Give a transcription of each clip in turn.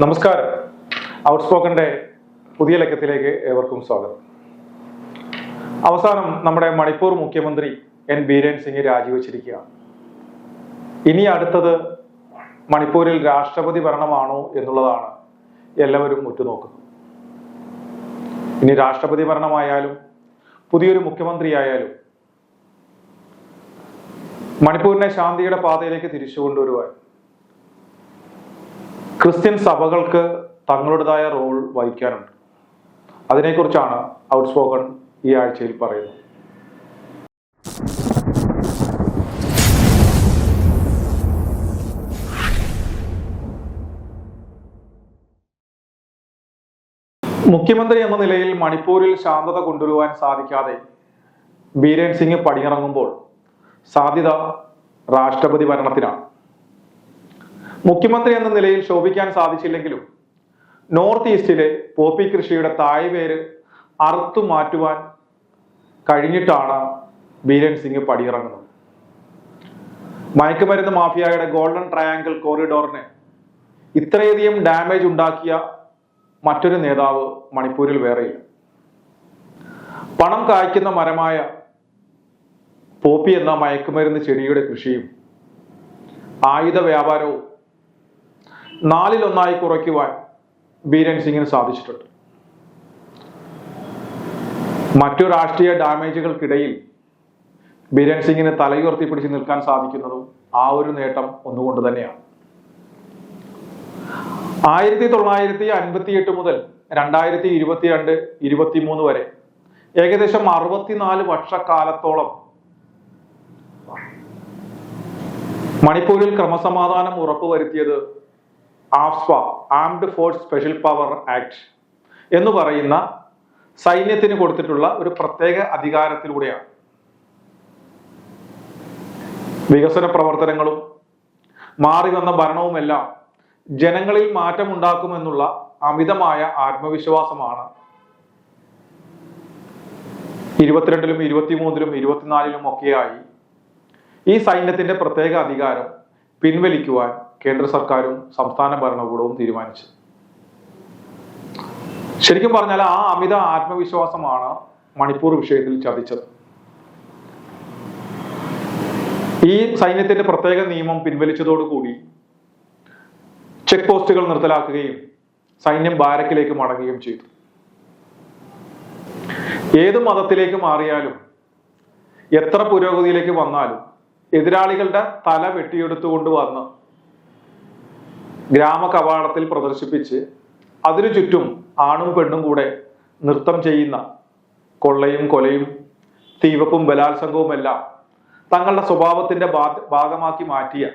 നമസ്കാരം. ഔട്ട്സ്പോക്കന്റെ പുതിയ ലക്കത്തിലേക്ക് ഏവർക്കും സ്വാഗതം. അവസാനം നമ്മുടെ മണിപ്പൂർ മുഖ്യമന്ത്രി എൻ ബീരേൻ സിംഗ് രാജിവെച്ചിരിക്കുകയാണ്. ഇനി അടുത്തത് മണിപ്പൂരിൽ രാഷ്ട്രപതി ഭരണമാണോ എന്നുള്ളതാണ് എല്ലാവരും ഉറ്റുനോക്കുന്നത്. ഇനി രാഷ്ട്രപതി ഭരണമായാലും പുതിയൊരു മുഖ്യമന്ത്രിയായാലും മണിപ്പൂരിനെ ശാന്തിയുടെ പാതയിലേക്ക് തിരിച്ചു കൊണ്ടുവരുവാൻ ക്രിസ്ത്യൻ സഭകൾക്ക് തങ്ങളുടേതായ റോൾ വഹിക്കാനുണ്ട്. അതിനെക്കുറിച്ചാണ് ഔട്ട്സ്പോക്കൺ ഈ ആഴ്ചയിൽ പറയുന്നത്. മുഖ്യമന്ത്രി എന്ന നിലയിൽ മണിപ്പൂരിൽ ശാന്തത കൊണ്ടുവരുവാൻ സാധിക്കാതെ ബീരേൻ സിംഗ് പടിയിറങ്ങുമ്പോൾ സാധ്യത രാഷ്ട്രപതി ഭരണത്തിനാണ്. മുഖ്യമന്ത്രി എന്ന നിലയിൽ ശോഭിക്കാൻ സാധിച്ചില്ലെങ്കിലും നോർത്ത് ഈസ്റ്റിലെ പോപ്പി കൃഷിയുടെ തായ്വേര് അറുത്തു മാറ്റുവാൻ കഴിഞ്ഞിട്ടാണ് ബീരേൻ സിംഗ് പടിയിറങ്ങുന്നത്. മയക്കുമരുന്ന് മാഫിയയുടെ ഗോൾഡൻ ട്രയാങ്കിൾ കോറിഡോറിന് ഇത്രയധികം ഡാമേജ് ഉണ്ടാക്കിയ മറ്റൊരു നേതാവ് മണിപ്പൂരിൽ വേറെയില്ല. പണം കായ്ക്കുന്ന മരമായ പോപ്പി എന്ന മയക്കുമരുന്ന് ചെടിയുടെ കൃഷിയും ആയുധ വ്യാപാരവും 4-1 കുറയ്ക്കുവാൻ ബീരേൻ സിംഗിന് സാധിച്ചിട്ടുണ്ട്. മറ്റു രാഷ്ട്രീയ ഡാമേജുകൾക്കിടയിൽ ബീരേൻ സിംഗിന് തലയുയർത്തി പിടിച്ച് നിൽക്കാൻ സാധിക്കുന്നതും ആ ഒരു നേട്ടം ഒന്നുകൊണ്ട് തന്നെയാണ്. 1958 മുതൽ 2022-23 വരെ ഏകദേശം 64 വർഷക്കാലത്തോളം മണിപ്പൂരിൽ ക്രമസമാധാനം ഉറപ്പുവരുത്തിയത് AFSPA, armed force special power act എന്ന് പറയുന്ന സൈന്യത്തിന് കൊടുത്തിട്ടുള്ള ഒരു പ്രത്യേക അധികാരത്തിലൂടെയാണ്. വികസന പ്രവർത്തനങ്ങളും മാറി വന്ന ഭരണവുമെല്ലാം ജനങ്ങളിൽ മാറ്റമുണ്ടാക്കുമെന്നുള്ള അമിതമായ ആത്മവിശ്വാസമാണ് 22-ലും 23-ലും 24-ലും ഒക്കെയായി ഈ സൈന്യത്തിന്റെ പ്രത്യേക അധികാരം പിൻവലിക്കുവാൻ കേന്ദ്ര സർക്കാരും സംസ്ഥാന ഭരണകൂടവും തീരുമാനിച്ചു. ശരിക്കും പറഞ്ഞാൽ ആ അമിത ആത്മവിശ്വാസമാണ് മണിപ്പൂർ വിഷയത്തിൽ ചതിച്ചത്. ഈ സൈന്യത്തിന്റെ പ്രത്യേക നിയമം പിൻവലിച്ചതോടുകൂടി ചെക്ക് പോസ്റ്റുകൾ നിർത്തലാക്കുകയും സൈന്യം ബാരക്കിലേക്ക് മടങ്ങുകയും ചെയ്തു. ഏത് മതത്തിലേക്ക് മാറിയാലും എത്ര പുരോഗതിയിലേക്ക് വന്നാലും എതിരാളികളുടെ തല വെട്ടിയെടുത്തുകൊണ്ട് വന്ന് ഗ്രാമ കവാടത്തിൽ പ്രദർശിപ്പിച്ച് അതിനു ചുറ്റും ആണും പെണ്ണും കൂടെ നൃത്തം ചെയ്യുന്ന കൊള്ളയും കൊലയും തീവപ്പും ബലാത്സംഗവും എല്ലാം തങ്ങളുടെ സ്വഭാവത്തിന്റെ ഭാഗമാക്കി മാറ്റിയ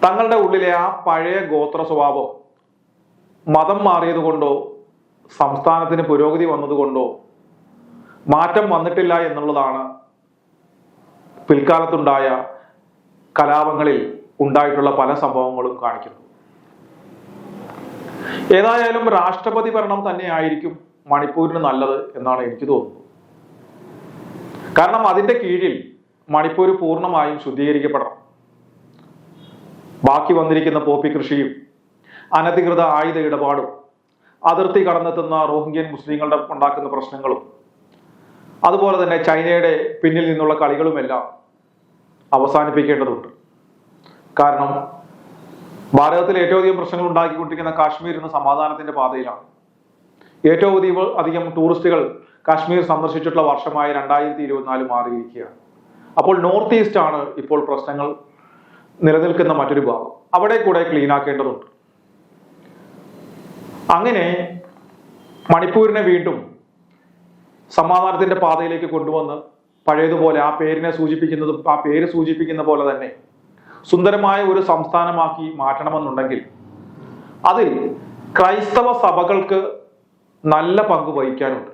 തങ്ങളുടെ ഉള്ളിലെ ആ പഴയ ഗോത്ര സ്വഭാവം മതം മാറിയത് കൊണ്ടോ സംസ്ഥാനത്തിന് പുരോഗതി വന്നതുകൊണ്ടോ മാറ്റം വന്നിട്ടില്ല എന്നുള്ളതാണ് പിൽക്കാലത്തുണ്ടായ കലാപങ്ങളിൽ ഉണ്ടായിട്ടുള്ള പല സംഭവങ്ങളും കാണിക്കുന്നു. ഏതായാലും രാഷ്ട്രപതി ഭരണം തന്നെ ആയിരിക്കും മണിപ്പൂരിന് നല്ലത് എന്നാണ് എനിക്ക് തോന്നുന്നത്. കാരണം അതിന്റെ കീഴിൽ മണിപ്പൂർ പൂർണ്ണമായും ശുദ്ധീകരിക്കപ്പെടണം. ബാക്കി വന്നിരിക്കുന്ന പോപ്പി കൃഷിയും അനധികൃത ആയുധ ഇടപാടും അതിർത്തി കടന്നെത്തുന്ന റോഹിംഗ്യൻ മുസ്ലിങ്ങളുടെ ഉണ്ടാക്കുന്ന പ്രശ്നങ്ങളും അതുപോലെ തന്നെ ചൈനയുടെ പിന്നിൽ നിന്നുള്ള കളികളുമെല്ലാം അവസാനിപ്പിക്കേണ്ടതുണ്ട്. കാരണം ഭാരതത്തിൽ ഏറ്റവും അധികം പ്രശ്നങ്ങൾ ഉണ്ടാക്കിക്കൊണ്ടിരിക്കുന്ന കാശ്മീർ ഇന്ന് സമാധാനത്തിന്റെ പാതയിലാണ്. ഏറ്റവും അധികം ടൂറിസ്റ്റുകൾ കാശ്മീർ സന്ദർശിച്ചിട്ടുള്ള വർഷമായ 2024 മാറിയിരിക്കുകയാണ്. അപ്പോൾ നോർത്ത് ഈസ്റ്റ് ആണ് ഇപ്പോൾ പ്രശ്നങ്ങൾ നിലനിൽക്കുന്ന മറ്റൊരു ഭാഗം. അവിടെ കൂടെ ക്ലീൻ ആക്കേണ്ടതുണ്ട്. അങ്ങനെ മണിപ്പൂരിനെ വീണ്ടും സമാധാനത്തിന്റെ പാതയിലേക്ക് കൊണ്ടുവന്ന് പഴയതുപോലെ ആ പേര് സൂചിപ്പിക്കുന്ന പോലെ തന്നെ സുന്ദരമായ ഒരു സംസ്ഥാനമാക്കി മാറ്റണമെന്നുണ്ടെങ്കിൽ അതിൽ ക്രൈസ്തവ സഭകൾക്ക് നല്ല പങ്ക് വഹിക്കാനുണ്ട്.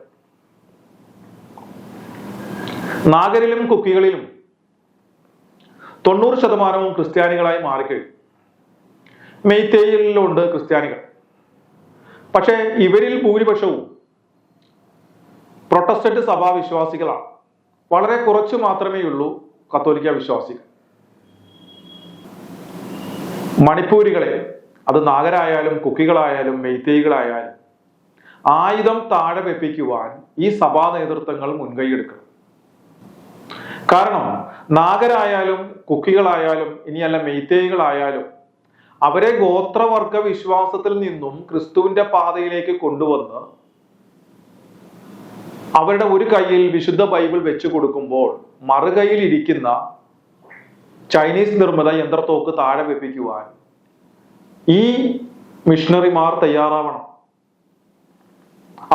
നാഗരിലും കുക്കികളിലും 90% ക്രിസ്ത്യാനികളായി മാറിക്കഴിഞ്ഞു. മെയ്തേയിലുണ്ട് ക്രിസ്ത്യാനികൾ. പക്ഷേ ഇവരിൽ ഭൂരിപക്ഷവും പ്രൊട്ടസ്റ്റന്റ് സഭാ വിശ്വാസികളാണ്. വളരെ കുറച്ച് മാത്രമേ ഉള്ളൂ കത്തോലിക്ക വിശ്വാസികൾ. മണിപ്പൂരികളെ അത് നാഗരായാലും കുക്കികളായാലും മെയ്തേയികളായാലും ആയുധം താഴെ വെപ്പിക്കുവാൻ ഈ സഭാ നേതൃത്വങ്ങൾ മുൻകൈയെടുക്കണം. കാരണം നാഗരായാലും കുക്കികളായാലും ഇനിയല്ല മെയ്തേയികളായാലും അവരെ ഗോത്രവർഗ വിശ്വാസത്തിൽ നിന്നും ക്രിസ്തുവിന്റെ പാതയിലേക്ക് കൊണ്ടുവന്ന് അവരുടെ ഒരു കയ്യിൽ വിശുദ്ധ ബൈബിൾ വെച്ചു കൊടുക്കുമ്പോൾ മറുകൈയിൽ ഇരിക്കുന്ന ചൈനീസ് നിർമ്മിത യന്ത്രത്തോക്ക് താഴെ വെപ്പിക്കുവാൻ ഈ മിഷണറിമാർ തയ്യാറാവണം.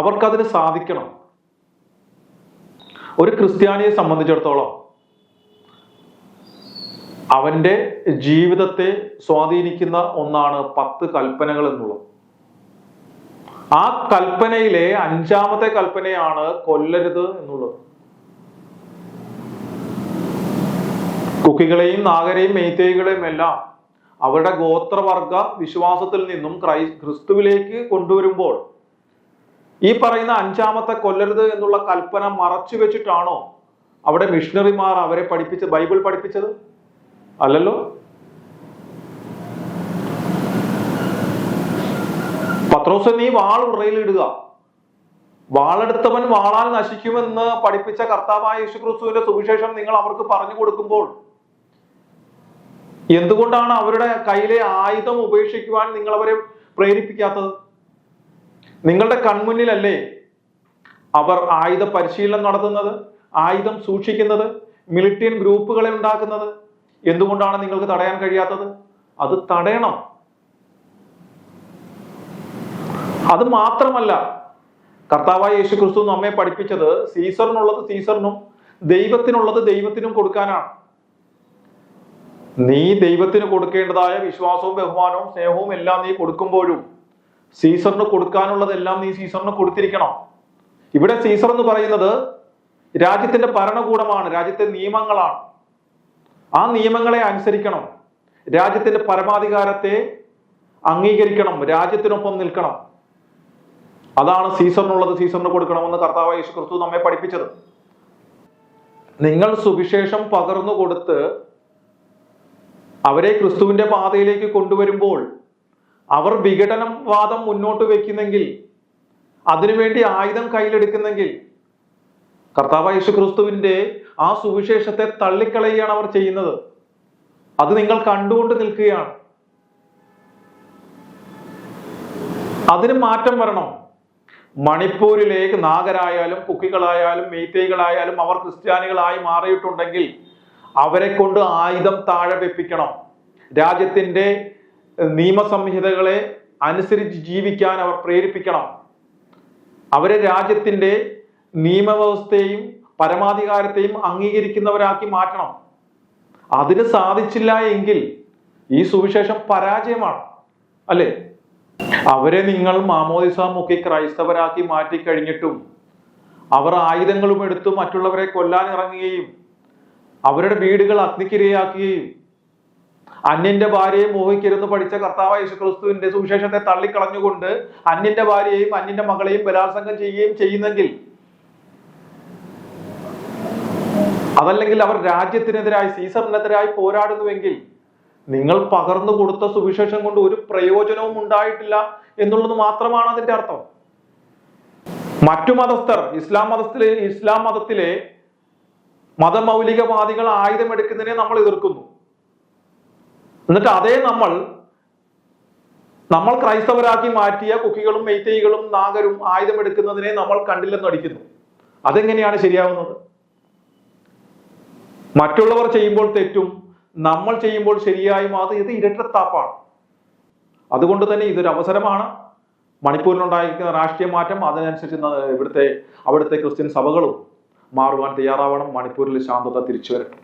അവർക്കതിന് സാധിക്കണം. ഒരു ക്രിസ്ത്യാനിയെ സംബന്ധിച്ചിടത്തോളം അവന്റെ ജീവിതത്തെ സ്വാധീനിക്കുന്ന ഒന്നാണ് 10 കൽപ്പനകൾ എന്നുള്ളത്. ആ കൽപ്പനയിലെ 5ാമത്തെ കൽപ്പനയാണ് കൊല്ലരുത് എന്നുള്ളത്. കുക്കികളെയും നാഗരെയും മെയ്തേയികളെയും എല്ലാം അവരുടെ ഗോത്രവർഗ വിശ്വാസത്തിൽ നിന്നും ക്രിസ്തുവിലേക്ക് കൊണ്ടുവരുമ്പോൾ ഈ പറയുന്ന 5ാമത്തെ കൊല്ലരുത് എന്നുള്ള കൽപ്പന മറച്ചു വെച്ചിട്ടാണോ അവിടെ മിഷണറിമാർ അവരെ ബൈബിൾ പഠിപ്പിച്ചത്? അല്ലല്ലോ. പത്രോസ്, നീ വാൾ ഉറയിലിടുക, വാളെടുത്തവൻ വാളാൽ നശിക്കുമെന്ന് പഠിപ്പിച്ച കർത്താവായ യേശുക്രിസ്തുവിന്റെ സുവിശേഷം നിങ്ങൾ അവർക്ക് പറഞ്ഞു കൊടുക്കുമ്പോൾ എന്തുകൊണ്ടാണ് അവരുടെ കയ്യിലെ ആയുധം ഉപേക്ഷിക്കുവാൻ നിങ്ങൾ അവരെ പ്രേരിപ്പിക്കാത്തത്? നിങ്ങളുടെ കൺമുന്നിലല്ലേ അവർ ആയുധ പരിശീലനം നടത്തുന്നത്, ആയുധം സൂക്ഷിക്കുന്നത്, മിലിറ്ററി ഗ്രൂപ്പുകളെ ഉണ്ടാക്കുന്നത്? എന്തുകൊണ്ടാണ് നിങ്ങൾക്ക് തടയാൻ കഴിയാത്തത്? അത് തടയണം. അത് മാത്രമല്ല, കർത്താവായ യേശുക്രിസ്തു നമ്മെ പഠിപ്പിച്ചത് സീസറിനുള്ളത് സീസറിനും ദൈവത്തിനുള്ളത് ദൈവത്തിനും കൊടുക്കാനാണ്. നീ ദൈവത്തിന് കൊടുക്കേണ്ടതായ വിശ്വാസവും ബഹുമാനവും സ്നേഹവും എല്ലാം നീ കൊടുക്കുമ്പോഴും സീസറിന് കൊടുക്കാനുള്ളതെല്ലാം നീ സീസറിന് കൊടുത്തിരിക്കണം. ഇവിടെ സീസർ എന്ന് പറയുന്നത് രാജ്യത്തിന്റെ ഭരണകൂടമാണ്, രാജ്യത്തെ നിയമങ്ങളാണ്. ആ നിയമങ്ങളെ അനുസരിക്കണം, രാജ്യത്തിന്റെ പരമാധികാരത്തെ അംഗീകരിക്കണം, രാജ്യത്തിനൊപ്പം നിൽക്കണം. അതാണ് സീസറിനുള്ളത് സീസറിന് കൊടുക്കണമെന്ന് കർത്താവായ യേശുക്രിസ്തു നമ്മെ പഠിപ്പിച്ചത്. നിങ്ങൾ സുവിശേഷം പകർന്നു കൊടുത്ത് അവരെ ക്രിസ്തുവിന്റെ പാതയിലേക്ക് കൊണ്ടുവരുമ്പോൾ അവർ വിഘടനവാദം മുന്നോട്ട് വെക്കുന്നെങ്കിൽ, അതിനുവേണ്ടി ആയുധം കയ്യിലെടുക്കുന്നെങ്കിൽ കർത്താവായ യേശുക്രിസ്തുവിന്റെ ആ സുവിശേഷത്തെ തള്ളിക്കളയുകയാണ് അവർ ചെയ്യുന്നത്. അത് നിങ്ങൾ കണ്ടുകൊണ്ട് നിൽക്കുകയാണ്. അതിന് മാറ്റം വരണം. മണിപ്പൂരിലേക്ക് നാഗരായാലും കുക്കികളായാലും മെയ്തേയികളായാലും അവർ ക്രിസ്ത്യാനികളായി മാറിയിട്ടുണ്ടെങ്കിൽ അവരെ കൊണ്ട് ആയുധം താഴെ വെപ്പിക്കണം. രാജ്യത്തിന്റെ നിയമസംഹിതകളെ അനുസരിച്ച് ജീവിക്കാൻ അവർ പ്രേരിപ്പിക്കണം. അവരെ രാജ്യത്തിന്റെ നിയമവ്യവസ്ഥയെയും പരമാധികാരത്തെയും അംഗീകരിക്കുന്നവരാക്കി മാറ്റണം. അതിന് സാധിച്ചില്ല എങ്കിൽ ഈ സുവിശേഷം പരാജയമാണ്, അല്ലേ? അവരെ നിങ്ങൾ മാമോദിസ മുക്കി ക്രൈസ്തവരാക്കി മാറ്റി കഴിഞ്ഞിട്ടും അവർ ആയുധങ്ങളും എടുത്തു മറ്റുള്ളവരെ കൊല്ലാൻ ഇറങ്ങുകയും അവരുടെ വീടുകൾ അഗ്നിക്കിരയാക്കുകയും അന്യന്റെ ഭാര്യയെ മോഹിക്കരുന്ന് പഠിച്ച കർത്താവായ യേശുക്രിസ്തുവിന്റെ സുവിശേഷത്തെ തള്ളിക്കളഞ്ഞുകൊണ്ട് അന്യന്റെ ഭാര്യയെയും അന്യന്റെ മകളെയും ബലാത്സംഗം ചെയ്യുകയും ചെയ്യുന്നെങ്കിൽ, അതല്ലെങ്കിൽ അവർ രാജ്യത്തിനെതിരായി സീസറിനെതിരായി പോരാടുന്നുവെങ്കിൽ നിങ്ങൾ പകർന്നു കൊടുത്ത സുവിശേഷം കൊണ്ട് ഒരു പ്രയോജനവും ഉണ്ടായിട്ടില്ല എന്നുള്ളത് മാത്രമാണ് അതിന്റെ അർത്ഥം. മറ്റു മതസ്ഥർ, ഇസ്ലാം മതത്തിലെ മതമൗലികവാദികൾ ആയുധമെടുക്കുന്നതിനെ നമ്മൾ എതിർക്കുന്നു. എന്നിട്ട് അതേ നമ്മൾ ക്രൈസ്തവരാക്കി മാറ്റിയ കുക്കികളും മെയ്തേയികളും നാഗരും ആയുധമെടുക്കുന്നതിനെ നമ്മൾ കണ്ടില്ലെന്ന് നടിക്കുന്നു. അതെങ്ങനെയാണ് ശരിയാവുന്നത്? മറ്റുള്ളവർ ചെയ്യുമ്പോൾ തെറ്റും നമ്മൾ ചെയ്യുമ്പോൾ ശരിയായി മാറും. ഇത് ഇരട്ടത്താപ്പാണ്. അതുകൊണ്ട് തന്നെ ഇതൊരു അവസരമാണ്. മണിപ്പൂരിലുണ്ടായിരിക്കുന്ന രാഷ്ട്രീയ മാറ്റം, അതിനനുസരിച്ച് അവിടുത്തെ ക്രിസ്ത്യൻ സഭകളും മാറുവാൻ തയ്യാറാവണം. മണിപ്പൂരിൽ ശാന്തത തിരിച്ചു വരട്ടെ.